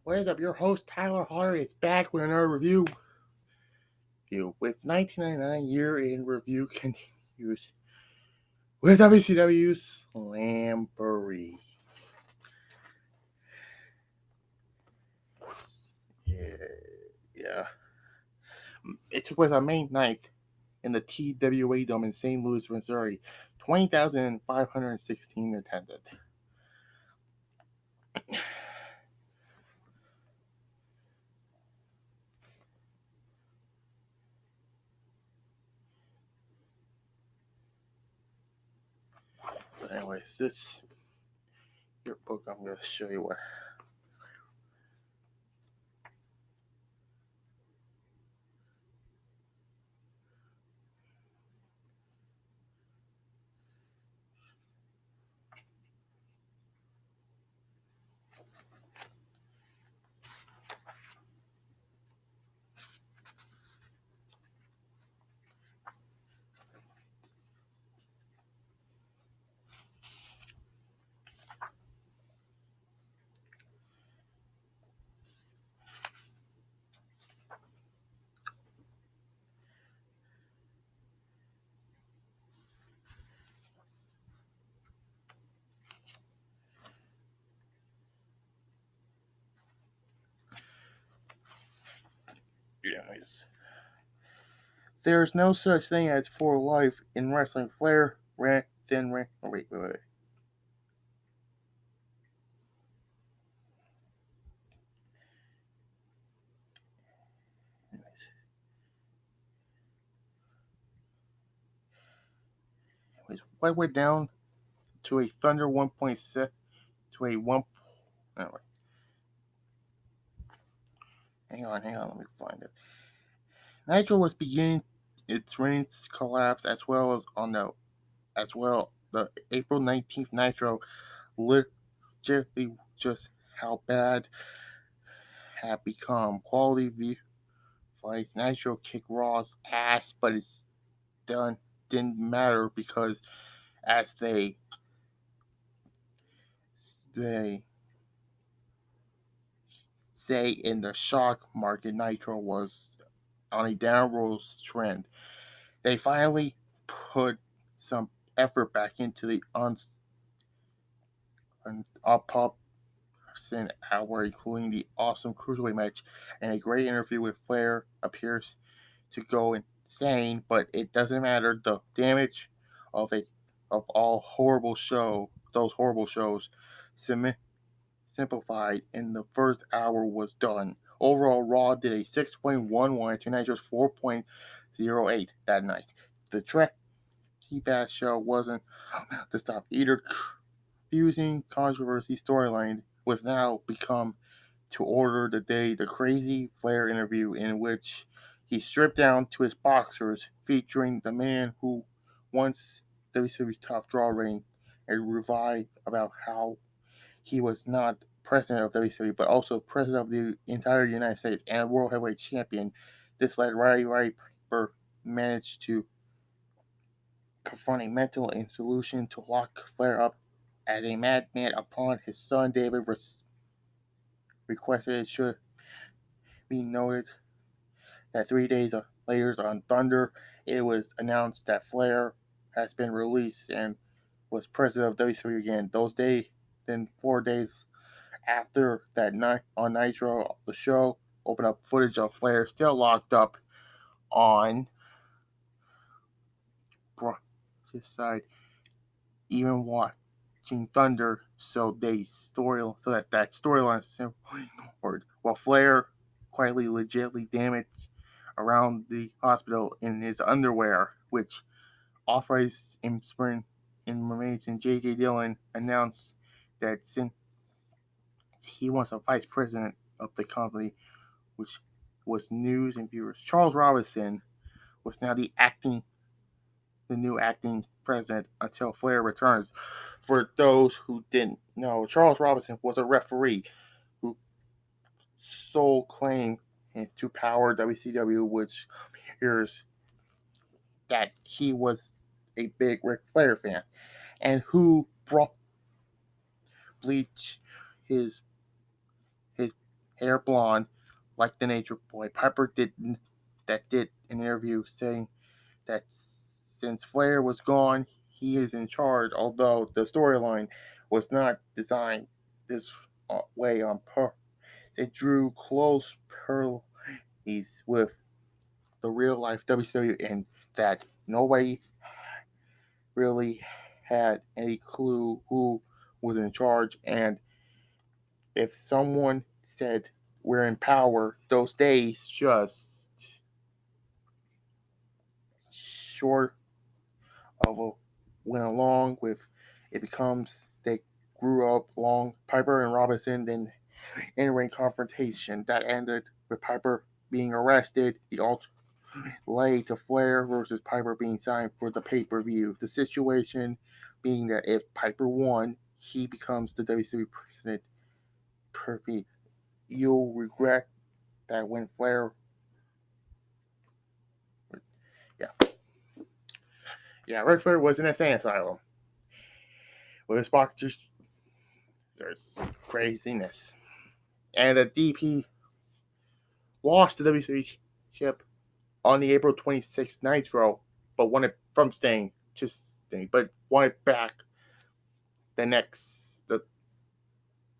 What is up? Your host Tyler Harder is back with another review. With 1999 year in review continues with WCW Slamboree. Yeah. It took place on May 9th in the TWA Dome in St. Louis, Missouri. 20,516 attended. But anyways, this your book. I'm going to show you what. Anyways. There's no such thing as for life in wrestling. Flair ran, then ran. Oh, wait. What went down to a Thunder 1.6 to a 1. Anyway, hang on, let me find it. Nitro was beginning its ratings collapse the April 19th Nitro legitimately just how bad had become. Quality fights. Nitro kicked Raw's ass, but it's didn't matter because as they say in the shock market, Nitro was on a downward trend. They finally put some effort back into the up hour, including the awesome cruiserweight match and a great interview with Flair appears to go insane, but it doesn't matter. The damage of those horrible shows, simplified in the first hour was done. Overall, Raw did a 6.11 to Nitro's 4.08 that night. The T-Bass show wasn't to stop either confusing controversy storyline was now become to order the day the crazy Flair interview in which he stripped down to his boxers featuring the man who once WCW's top draw rating and revived about how he was not president of WCW but also president of the entire United States and world heavyweight champion. This led Roddy Piper managed to confront a mental institution to lock Flair up as a madman upon his son David requested. It should be noted that 3 days later on Thunder, it was announced that Flair has been released and was president of WCW again. Then 4 days after that night on Nitro, the show opened up footage of Flair still locked up on Brock's side, even watching Thunder. So that storyline simply ignored. While Flair quietly, legitimately damaged around the hospital in his underwear, which authorized information. J.J. Dillon announced that since he was a vice president of the company, which was news and viewers, Charles Robinson was now the new acting president until Flair returns. For those who didn't know, Charles Robinson was a referee who sole claim to power WCW, which appears that he was a big Ric Flair fan, and who brought bleach his his hair blonde, like the Nature Boy. Piper did an interview saying that since Flair was gone, he is in charge. Although the storyline was not designed this way on purpose, it drew close parallels with the real life WCW, and that nobody really had any clue who was in charge. And if someone said we're in power, those days just short of a went along with it becomes they grew up long Piper and Robinson then in ring confrontation that ended with Piper being arrested. The lay to Flair versus Piper being signed for the pay-per-view. The situation being that if Piper won, he becomes the WCW president. Perfect. You'll regret that when Flair. Yeah. Yeah, Ric Flair was in a insane asylum. With his boxers, there's craziness. And the DP lost the WCW championship on the April 26th Nitro, but won it from Sting, just Sting, but won it back the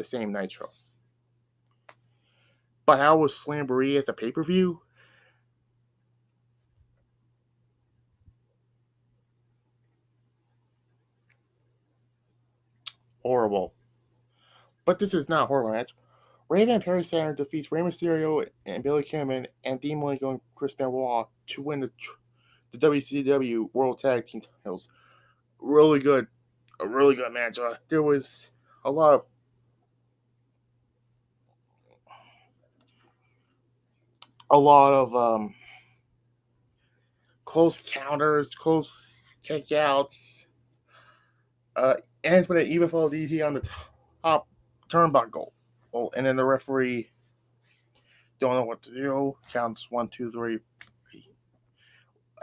same Nitro. But how was Slamboree as a pay-per-view? Horrible. But this is not a horrible match. Raven and Perry Saturn defeats Rey Mysterio and Billy Kidman and Dean Malenko and Chris Benoit to win the WCW World Tag Team titles. Really good, a really good match. There was a lot of close counters, close kickouts. Ends with an even fall DT on the top turnbuckle. Oh, and then the referee don't know what to do. Counts 1, 2, 3.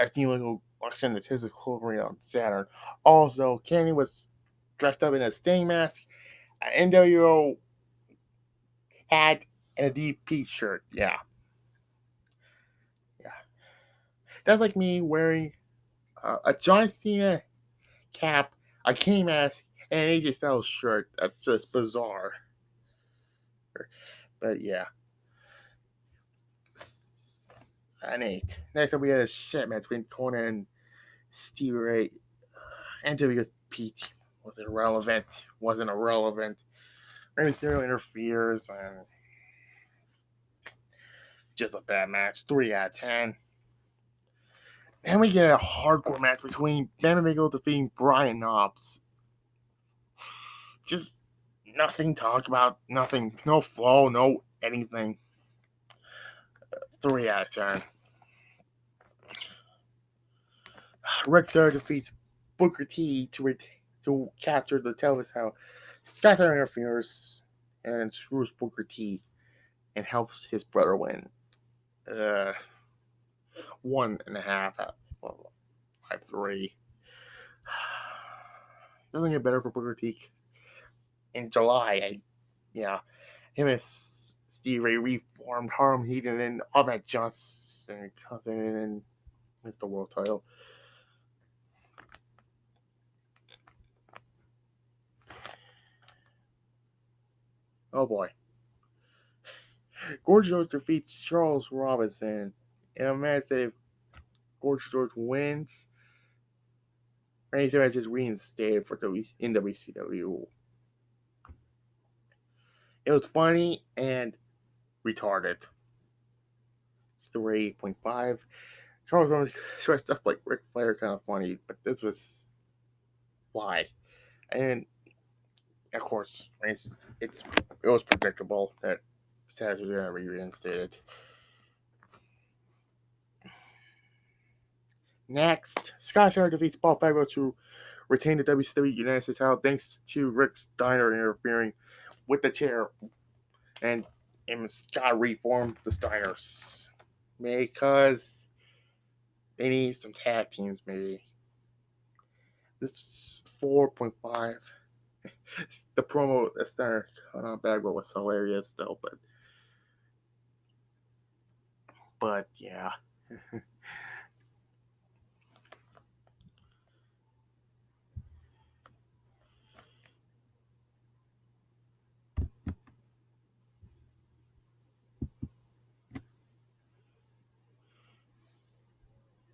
As Neil walks into his clothing on Saturn. Also, Kenny was dressed up in a Sting mask, an NWO hat, and a DP shirt. Yeah. Yeah. That's like me wearing a John Cena cap, a K mask, and an AJ Styles shirt. That's just bizarre. But yeah. An 8. Next up, we had a shit match between Conan and Stevie Ray. NWP wasn't irrelevant. Wasn't irrelevant. Rey Mysterio interferes, and just a bad match. 3 out of 10. And we get a hardcore match between Bam Bam Bigelow defeating Brian Knobbs. Just nothing to talk about. Nothing. No flow. No anything. 3 out of 10. Rick Sarah defeats Booker T to capture the television title. Scott Steiner interferes and screws Booker T and helps his brother win. 1.5 out of 3. Doesn't get better for Booker T. In July, him and Steve Ray reformed Harlem Heat, and then Ahmed Johnson comes in and wins the world title. Oh boy. Gorgeous George defeats Charles Robinson in a match that if Gorgeous George wins, Randy Savage is reinstated in WCW. It was funny and retarded. 3.5. Charles Robinson dressed up like Ric Flair, kind of funny, but this was why. And of course, it was predictable that Savage was going to be reinstated. Next, Scott Steiner defeats Paul Fagbo to retain the WCW United States title thanks to Rick Steiner interfering with the chair, and Scott reformed the Steiners because they need some tag teams, maybe. This is 4.5. The promo that Steiner cut on Bagwell was hilarious, though, but But yeah.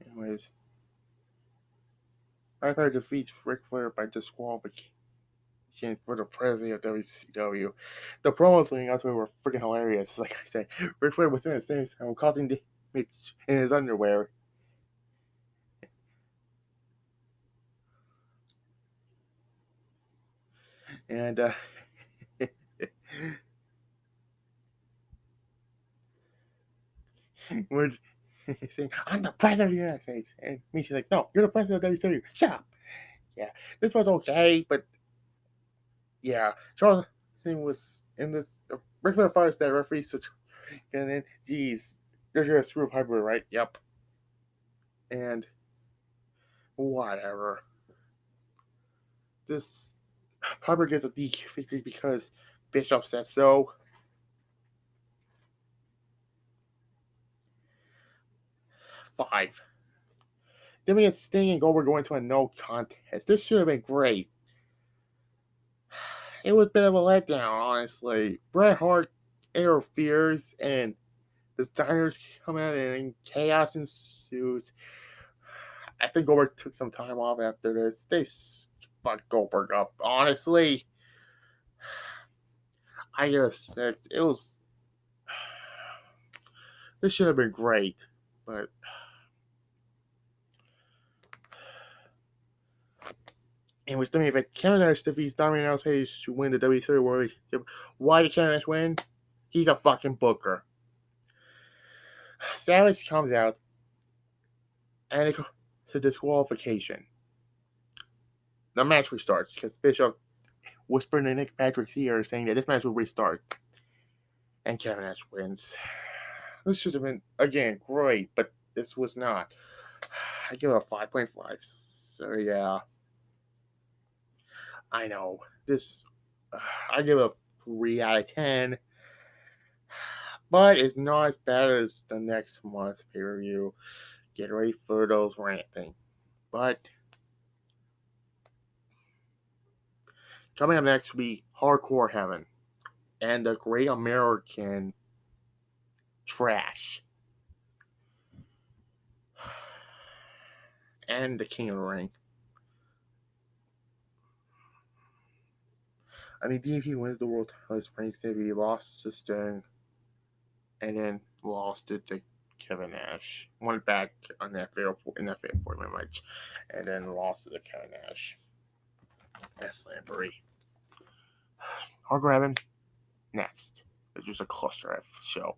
Anyways, I've had defeats Ric Flair by disqualification for the president of WCW. The promos leading up to it were freaking hilarious. Like I said, Ric Flair was doing his thing and causing damage in his underwear. And we're saying, I'm the president of the United States. And Misha's like, no, you're the president of WCW. Shut up. Yeah, this was okay, but yeah, Charles was in this regular fires that referee situation. And then, geez, there's your screw Piper, right? Yep. And whatever. This Piper gets a DQ because Bishop said so. 5. Then we get Sting and Goldberg going to a no contest. This should have been great. It was a bit of a letdown, honestly. Bret Hart interferes and the Steiners come out and chaos ensues. I think Goldberg took some time off after this. They fucked Goldberg up. Honestly, I just it was. This should have been great, but it was dummy. If Kevin Nash defeats Dominic Else Page to win the WWE World Championship, why did Kevin Nash win? He's a fucking booker. Savage comes out, and it's a disqualification. The match restarts because Bishop whispered in Nick Patrick's ear saying that this match will restart, and Kevin Nash wins. This should have been again great, but this was not. I give it a 5.5. So yeah, I know this. I give it a 3 out of 10, but it's not as bad as the next month's pay per view. Get ready for those ranting. But coming up next will be Hardcore Heaven and the Great American Trash and the King of the Ring. I mean, DP wins the world title as Frank Sabi. He lost to Sting and then lost it to Kevin Nash. Went back on that in that fatal 4-man match and then lost it to Kevin Nash at Slamboree. Hardcore Heaven next. It's just a cluster F show.